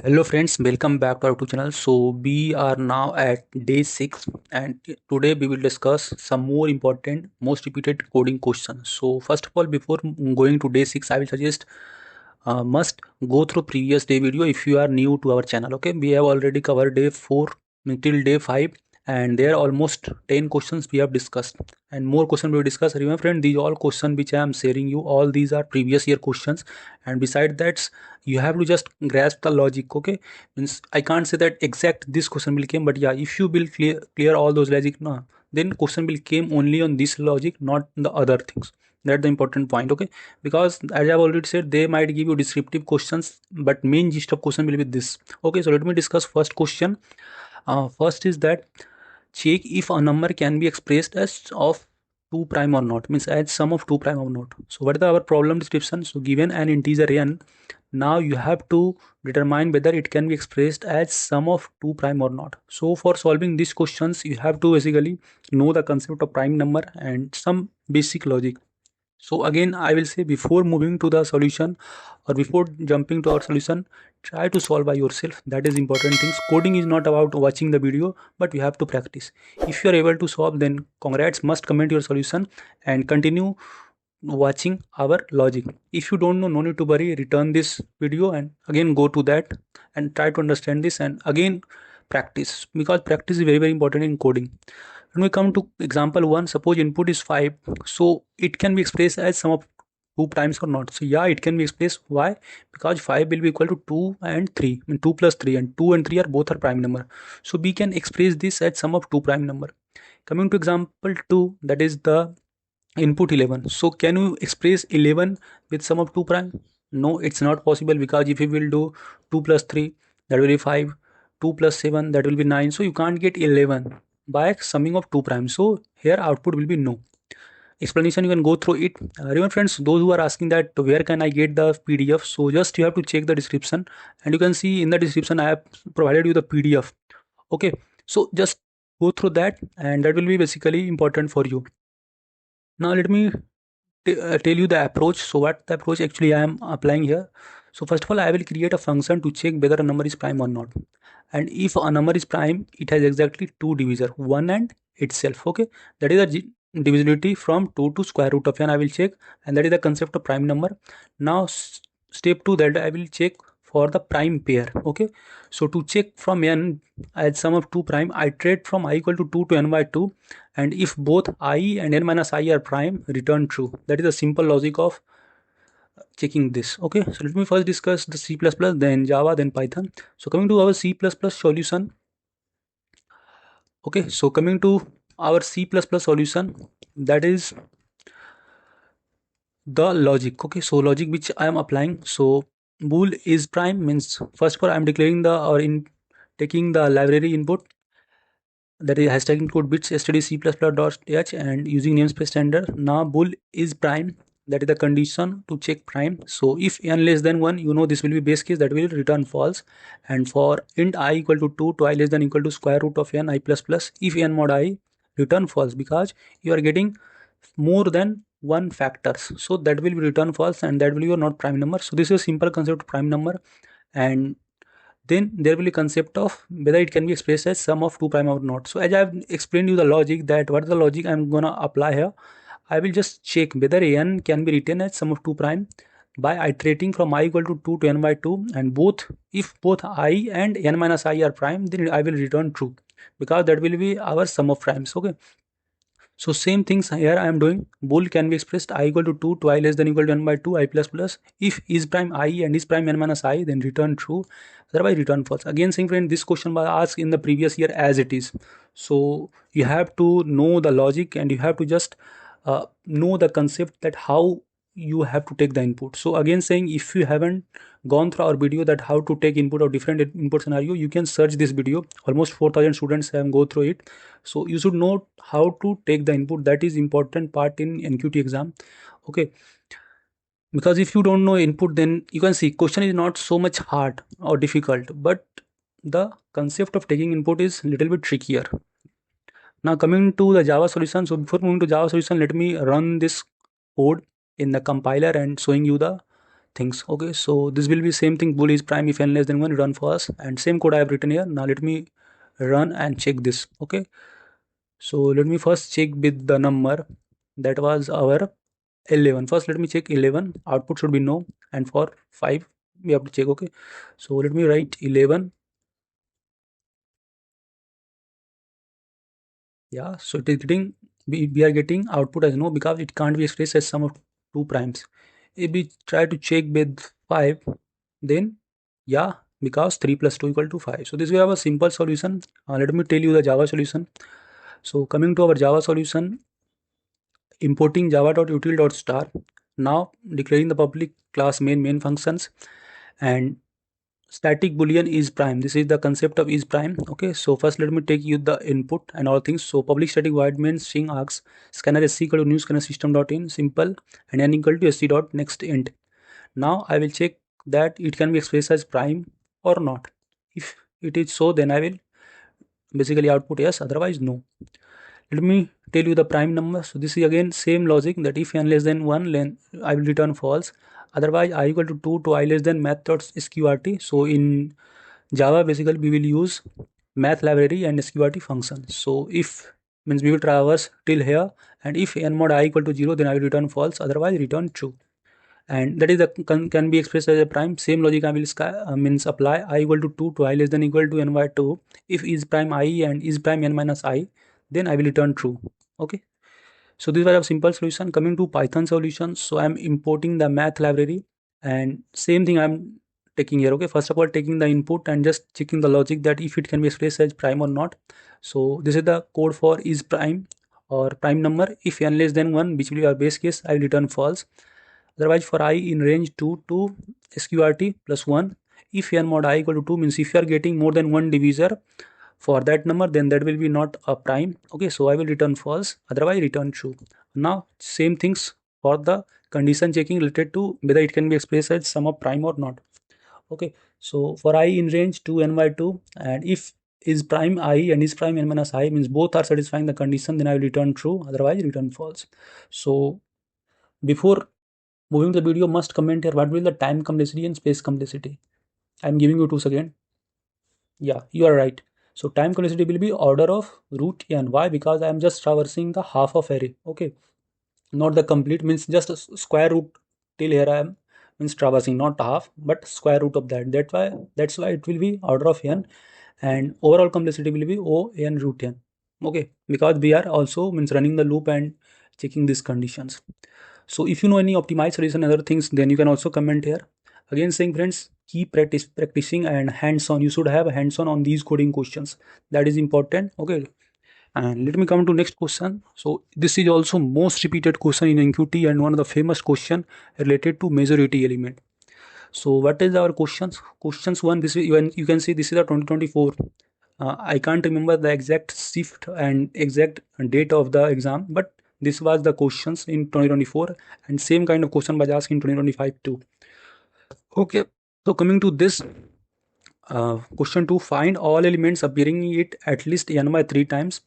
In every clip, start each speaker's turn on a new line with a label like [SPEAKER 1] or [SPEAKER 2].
[SPEAKER 1] Hello friends, welcome back to our YouTube channel. So we are now at day 6 and today we will discuss some more important, most repeated coding questions. So first of all, before going to day 6, I will suggest must go through previous day video if you are new to our channel. Okay, we have already covered day 4 till day 5 and there are almost 10 questions we have discussed and more questions we will discuss. Remember friend, these all questions which I am sharing you, all these are previous year questions, and beside that you have to just grasp the logic. Okay, means I can't say that exact this question will came, but yeah, if you will clear all those logic, no, then question will came only on this logic, not the other things. That's the important point. Okay, because as I've already said, they might give you descriptive questions, but main gist of question will be this. Okay, so let me discuss first question. First is that check if a number can be expressed as of 2 prime or not, means as sum of 2 prime or not. So what is our problem description? So given an integer n, now you have to determine whether it can be expressed as sum of 2 prime or not. So for solving these questions, you have to basically know the concept of prime number and some basic logic. So again, I will say before moving to the solution or before jumping to our solution, try to solve by yourself. That is important things. Coding is not about watching the video, but you have to practice. If you are able to solve, then congrats, must comment your solution and continue watching our logic. If you don't know, no need to worry, return this video and again go to that and try to understand this and again practice, because practice is very very important in coding. When we come to example 1, suppose input is 5, so it can be expressed as sum of 2 primes or not. So yeah, it can be expressed. Why? Because 5 will be equal to 2 and 3, I mean 2 plus 3, and 2 and 3 are both are prime number. So we can express this as sum of 2 prime number. Coming to example 2, that is the input 11. So can you express 11 with sum of 2 prime? No, it's not possible, because if you will do 2 plus 3, that will be 5, 2 plus 7, that will be 9. So you can't get 11 by summing of 2 prime. So here output will be no. Explanation, you can go through it. Remember friends, those who are asking that where can I get the PDF, so just you have to check the description and you can see in the description I have provided you the PDF. Okay, so just go through that and that will be basically important for you. Now let me tell you the approach. So what the approach actually I am applying here. So first of all, I will create a function to check whether a number is prime or not, and if a number is prime, it has exactly two divisor, 1 and itself. Okay, that is the divisibility from 2 to square root of n. I will check, and that is the concept of prime number. Now step 2, that I will check for the prime pair. Okay, so to check from n as sum of 2 prime, I iterate from I equal to 2 to n by 2, and if both I and n minus I are prime, return true. That is the simple logic of checking this. Okay, so let me first discuss the C++, then Java, then Python. So coming to our C++ solution. Okay, so coming to our C++ solution, that is the logic. Okay, so logic which I am applying. So bool is prime means first of all I am declaring the, or in taking the library input, that is hashtag include bits std_c++.h and using namespace standard. Now bool is prime, that is the condition to check prime. So if n less than 1, you know this will be base case, that will return false. And for int I equal to 2 to I less than equal to square root of n I plus plus, if n mod I, return false, because you are getting more than one factors, so that will be return false and that will be your not prime number. So this is a simple concept of prime number. And then there will be concept of whether it can be expressed as sum of 2 prime or not. So as I have explained you the logic, that what is the logic I'm gonna apply here, I will just check whether n can be written as sum of 2 prime by iterating from I equal to 2 to n by 2, and both, if both I and n minus I are prime, then I will return true, because that will be our sum of primes. Okay, so same things here I am doing. Bool can be expressed I equal to 2 to I less than equal to n by 2 I plus plus. If is prime I and is prime n minus I, then return true, otherwise return false. Again saying friend, this question was asked in the previous year as it is. So you have to know the logic and you have to just know the concept that how you have to take the input. So again saying, if you haven't gone through our video that how to take input or different input scenario, you can search this video. Almost 4,000 students have go through it. So you should know how to take the input. That is important part in NQT exam. Okay, because if you don't know input, then you can see question is not so much hard or difficult, but the concept of taking input is little bit trickier. Now coming to the Java solution. So before moving to Java solution, let me run this code in the compiler and showing you the things. Okay, so this will be same thing, bool is prime if n less than 1, run false, and same code I have written here. Now let me run and check this. Okay, so let me first check with the number that was our 11. First let me check 11, output should be no, and for 5 we have to check. Okay, so let me write 11. Yeah, so it is getting, we are getting output as no because it can't be expressed as sum of two primes. If we try to check with 5, then yeah, because 3 plus 2 equal to 5. So this we have a simple solution. Let me tell you the Java solution. So coming to our Java solution, importing java.util.star, now declaring the public class main functions, and static boolean is prime. This is the concept of is prime. Okay, so first let me take you the input and all things. So public static void main string args scanner sc equal to new scanner system dot in simple, and n equal to sc dot next int. Now I will check that it can be expressed as prime or not. If it is so, then I will basically output yes, otherwise no. Let me tell you the prime number. So this is again same logic, that if n less than 1, then I will return false. Otherwise I equal to 2 to I less than math.sqrt. So in Java basically we will use math library and sqrt function. So if means we will traverse till here, and if n mod I equal to 0, then I will return false, otherwise return true. And that is the can be expressed as a prime. Same logic I will means apply. I equal to 2 to I less than equal to n by 2. If is prime I and is prime n minus I, then I will return true. Okay, so this was a simple solution. Coming to Python solution, so I'm importing the math library, and same thing I'm taking here. Okay, first of all taking the input and just checking the logic that if it can be expressed as prime or not. So this is the code for is prime or prime number. If n less than 1, which will be our base case, I will return false. Otherwise for I in range 2 to sqrt plus 1. If n mod I equal to 2, means if you are getting more than one divisor for that number, then that will be not a prime. Okay, so I will return false, otherwise return true. Now same things for the condition checking related to whether it can be expressed as sum of prime or not. Okay, so for I in range 2 n by 2, and if is prime I and is prime n minus I, means both are satisfying the condition, then I will return true, otherwise return false. So before moving the video, must comment here what will the time complexity and space complexity. I'm giving you 2 seconds. Yeah, you are right. So time complexity will be order of root n. Why? Because I am just traversing the half of array. Okay, not the complete, means just a square root till here I am means traversing, not half but square root of that. That's why it will be order of n, and overall complexity will be o n root n. Okay, because we are also means running the loop and checking these conditions. So if you know any optimized solution and other things, then you can also comment here. Again saying friends, keep practicing and hands-on. You should have hands-on on these coding questions. That is important. Okay. And let me come to next question. So this is also most repeated question in NQT and one of the famous question related to majority element. So what is our questions? Questions one, this is you can see this is the 2024. I can't remember the exact shift and exact date of the exam, but this was the questions in 2024, and same kind of question was asked in 2025 too. Okay, so coming to this question 2, find all elements appearing in it at least n by 3 times.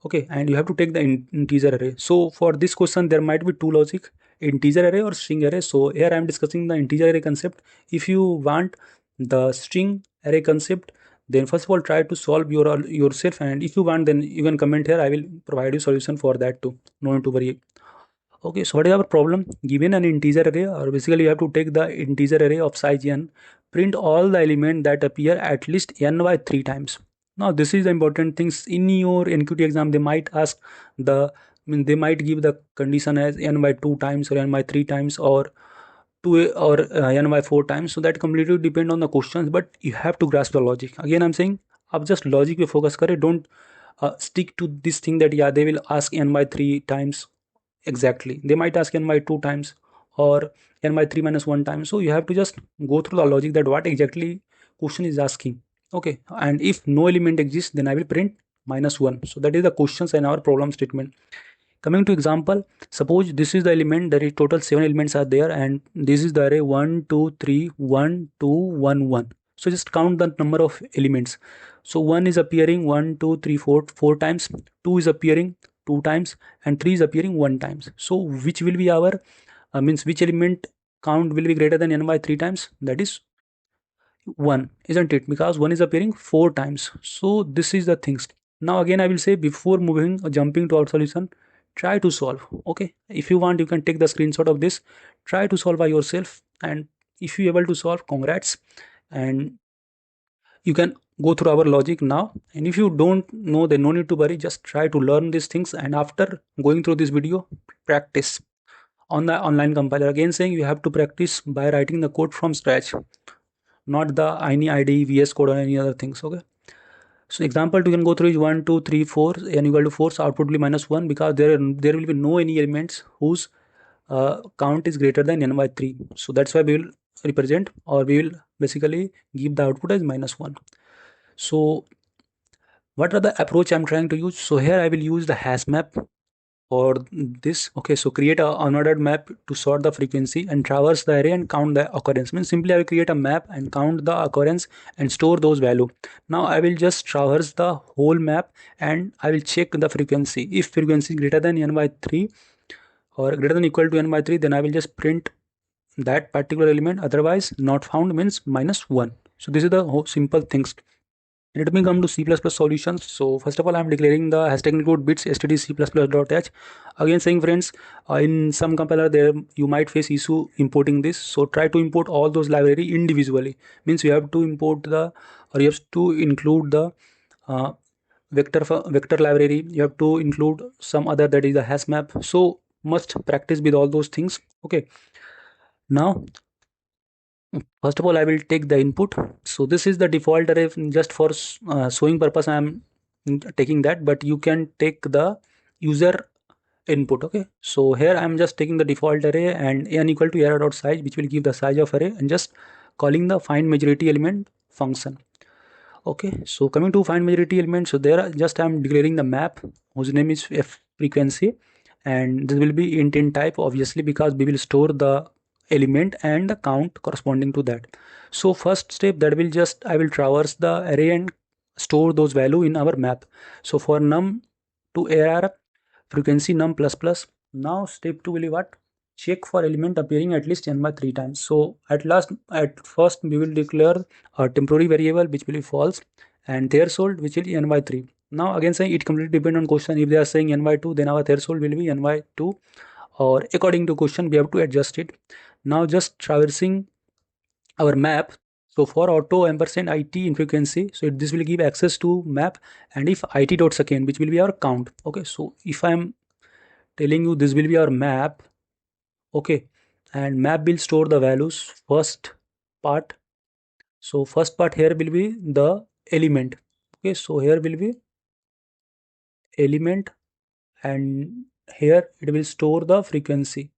[SPEAKER 1] Okay, and you have to take the integer array. So for this question there might be two logic, integer array or string array. So here I am discussing the integer array concept. If you want the string array concept, then first of all try to solve yourself, and if you want, then you can comment here. I will provide you solution for that too, no need to worry. Okay, so what is our problem? Given an integer array, or basically you have to take the integer array of size n, print all the element that appear at least n by 3 times. Now this is the important things in your NQT exam. They might ask the, I mean, they might give the condition as n by 2 times or n by 3 times or 2 or n by 4 times. So that completely depend on the questions, but you have to grasp the logic. Again I'm saying, आप just logic पे focus करें. Don't stick to this thing that yeah they will ask n by 3 times. Exactly, they might ask n by 2 times or n by 3 minus 1 times. So you have to just go through the logic that what exactly question is asking. Okay, and if no element exists, then I will print -1. So that is the questions and our problem statement. Coming to example, suppose this is the element, there is total 7 elements are there, and this is the array 1 2 3 1 2 1 1. So just count the number of elements. So 1 is appearing 1 2 3 4 4 times, 2 is appearing 2 times, and 3 is appearing 1 times. So which will be our means which element count will be greater than n by 3 times, that is 1, isn't it? Because 1 is appearing 4 times. So this is the things. Now again I will say, before moving or jumping to our solution, try to solve. Okay, if you want you can take the screenshot of this, try to solve by yourself, and if you able to solve, congrats. And you can go through our logic now, and if you don't know, then no need to worry, just try to learn these things, and after going through this video, practice on the online compiler. Again saying, you have to practice by writing the code from scratch, not the any ID, VS Code or any other things. Okay. So example you can go through is 1, 2, 3, 4, n equal to 4, so output will be -1, because there will be no any elements whose count is greater than n by 3. So that's why we will represent, or we will basically give the output as -1. So what are the approach I'm trying to use? So here I will use the hash map for this. Okay, so create a unordered map to sort the frequency and traverse the array and count the occurrence. Means simply I will create a map and count the occurrence and store those value. Now I will just traverse the whole map and I will check the frequency. If frequency is greater than n by 3 or greater than equal to n by 3, then I will just print that particular element. Otherwise not found means -1. So this is the whole simple things. Let me come to C++ solutions. So first of all, I'm declaring the hashtag include bits std c++.h. Again saying, friends, in some compiler there you might face issue importing this. So try to import all those library individually. Means you have to import the, or you have to include the uh, vector library. You have to include some other, that is the hash map. So must practice with all those things. Okay. Now first of all, I will take the input. So this is the default array, just for showing purpose I am taking that, but you can take the user input. Okay, so here I am just taking the default array and n equal to array dot size, which will give the size of array, and just calling the find majority element function. Okay, so coming to find majority element, so there just I'm declaring the map whose name is f frequency, and this will be int in type, obviously, because we will store the element and the count corresponding to that. So first step, that will just I will traverse the array and store those value in our map. So for num to arr frequency num plus plus. Now step 2 will be what? Check for element appearing at least n by 3 times. So at first we will declare a temporary variable which will be false, and threshold which will be n by 3. Now again saying, it completely depend on question. If they are saying n by 2, then our threshold will be n by 2, or according to question we have to adjust it. Now just traversing our map. So for auto ampersand it in frequency, so this will give access to map, and if it dot second, which will be our count. Okay, so if I am telling you this will be our map. Okay, and map will store the values first part. So first part here will be the element. Okay, so here will be element, and here it will store the frequency,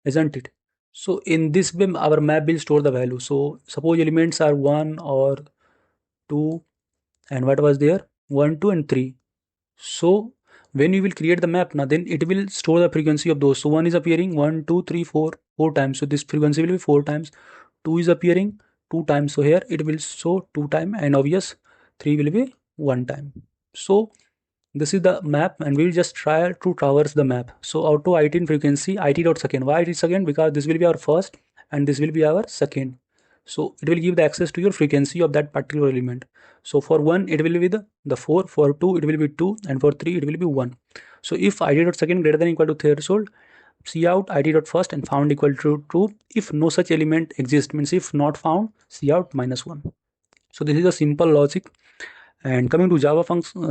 [SPEAKER 1] isn't it? So in this way our map will store the value. So suppose elements are 1 or 2, and what was there, 1, 2 and 3. So when you will create the map now, then it will store the frequency of those. So 1 is appearing 1, 2, 3, 4, 4 times, so this frequency will be 4 times. 2 is appearing 2 times, so here it will show 2 time, and obvious 3 will be 1 time. So this is the map, and we will just try to traverse the map. So auto it in frequency it dot second. Why it is second? Because this will be our first and this will be our second. So it will give the access to your frequency of that particular element. So for 1 it will be the 4, for 2 it will be 2, and for 3 it will be 1. So if id dot second greater than equal to threshold, see out id dot first and found equal to true. If no such element exists, means if not found, see out -1. So this is a simple logic. And coming to Java function,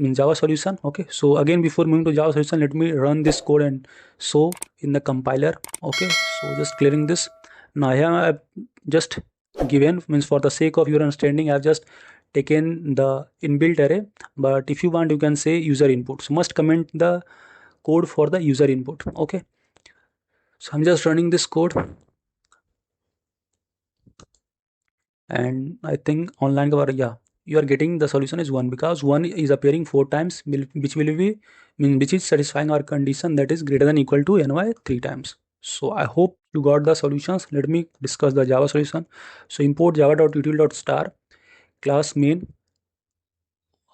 [SPEAKER 1] in Java solution. Okay, so again before moving to Java solution, let me run this code and show in the compiler. Okay, so just clearing this. Now here I have just given, means for the sake of your understanding, I have just taken the inbuilt array, but if you want you can say user input. So must comment the code for the user input. Okay, so I'm just running this code, and I think online cover, yeah, you are getting the solution is 1, because 1 is appearing 4 times, which will be which is satisfying our condition, that is greater than equal to n by 3 times. So I hope you got the solutions. Let me discuss the Java solution. So import java.util.star class main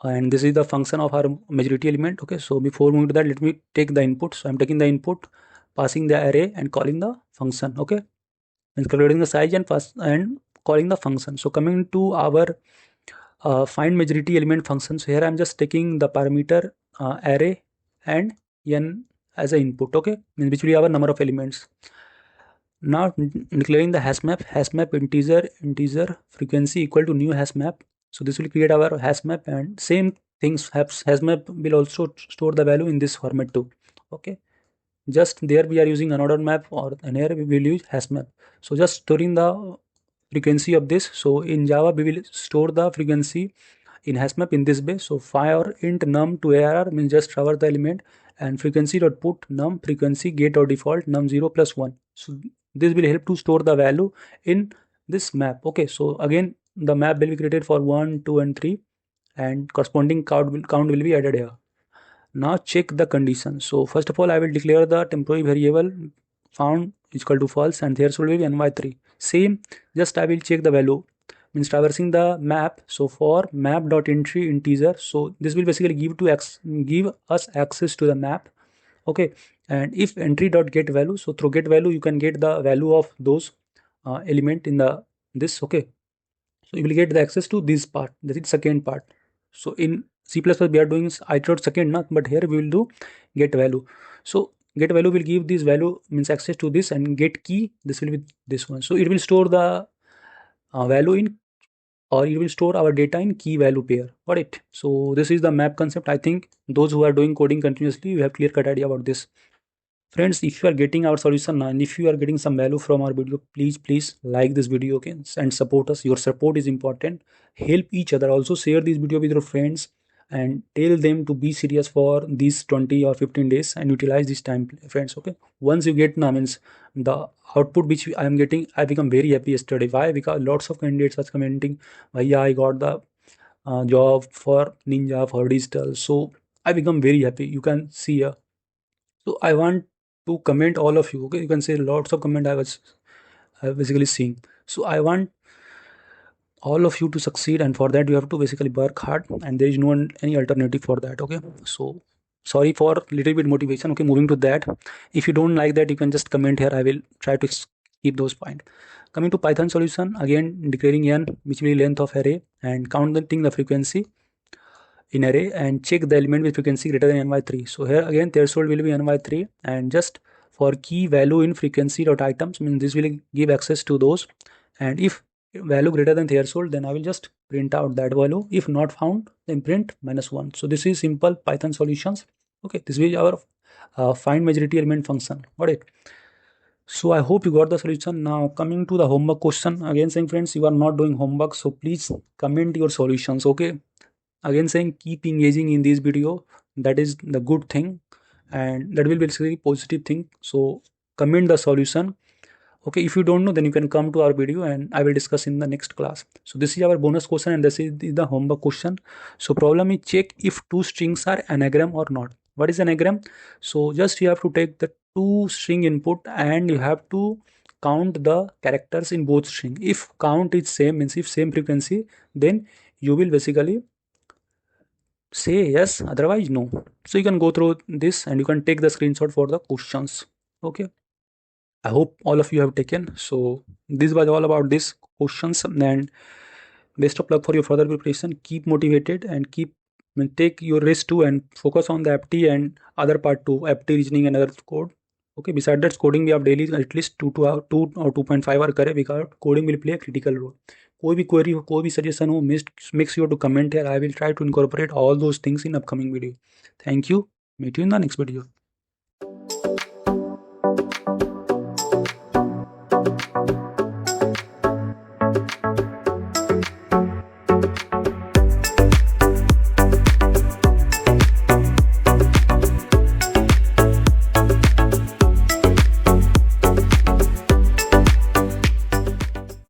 [SPEAKER 1] and this is the function of our majority element. Okay, so before moving to that, let me take the input. So I'm taking the input, passing the array and calling the function. Okay, and calculating the size and pass and calling the function. So coming to our find majority element function. So here I'm just taking the parameter array and n as an input. Okay, means which will be our number of elements. Now declaring the hash map integer frequency equal to new hash map. So this will create our hash map, and same things hash map will also store the value in this format too. Okay, just there we are using another map, or and here we will use hash map. So just storing the frequency of this. So in Java we will store the frequency in hash map in this way. So fire int num to arr means just traverse the element, and frequency dot put num frequency get or default num 0 plus 1. So this will help to store the value in this map. Okay, so again the map will be created for 1, 2 and 3, and corresponding count will be added here. Now check the condition. So first of all I will declare the temporary variable found is equal to false, and there should be ny3. Same, just I will check the value, means traversing the map. So for map dot entry integer, so this will basically give us access to the map. Okay, and if entry dot get value, so through get value you can get the value of those element in the this. Okay, so you will get the access to this part, that is second part. So in C++ we are doing iterate second, not, but here we will do get value. So get value will give this value, means access to this, and get key, this will be this one. So it will store the value in, or it will store our data in key value pair. Got it? So this is the map concept. I think those who are doing coding continuously, you have clear cut idea about this. Friends, if you are getting our solution now, and if you are getting some value from our video, please like this video, okay, and support us. Your support is important. Help each other. Also share this video with your friends and tell them to be serious for these 20 or 15 days and utilize this time, friends. Okay, once you get now, means the output which I am getting, I become very happy yesterday. Why? Because lots of candidates was commenting, yeah, I got the job for Ninja, for digital. So I become very happy. You can see here. So I want to comment all of you. Okay, you can say lots of comment I was basically seeing. So I want all of you to succeed, and for that you have to basically work hard, and there is any alternative for that. Okay, so sorry for little bit motivation. Okay, moving to that. If you don't like that, you can just comment here. I will try to keep those points. Coming to Python solution, again declaring n, which will be length of array, and counting the frequency in array, and check the element with frequency greater than ny3. So here again threshold will be ny3, and just for key value in frequency dot items, means this will give access to those, and if value greater than threshold, then I will just print out that value. If not found, then print -1. So this is simple Python solutions. Okay, this is our find majority element function. Got it? So I hope you got the solution. Now coming to the homework question, again saying friends, you are not doing homework, so please comment your solutions. Okay, again saying keep engaging in this video, that is the good thing, and that will be basically positive thing. So comment the solution. Okay, if you don't know, then you can come to our video and I will discuss in the next class. So this is our bonus question, and this is the homework question. So problem is check if two strings are anagram or not. What is anagram? So just you have to take the two string input, and you have to count the characters in both string. If count is same, means if same frequency, then you will basically say yes, otherwise no. So you can go through this, and you can take the screenshot for the questions. Okay, I hope all of you have taken. So this was all about this questions, and best of luck for your further preparation. Keep motivated and keep, I mean, take your rest too, and focus on the FT and other part too, FT reasoning and other code. Okay, besides that coding we have daily at least 2 or 2.5 hour करे, because coding will play a critical role. कोई भी query हो, कोई भी suggestion हो, make sure to comment here. I will try to incorporate all those things in upcoming video. Thank you. Meet you in the next video.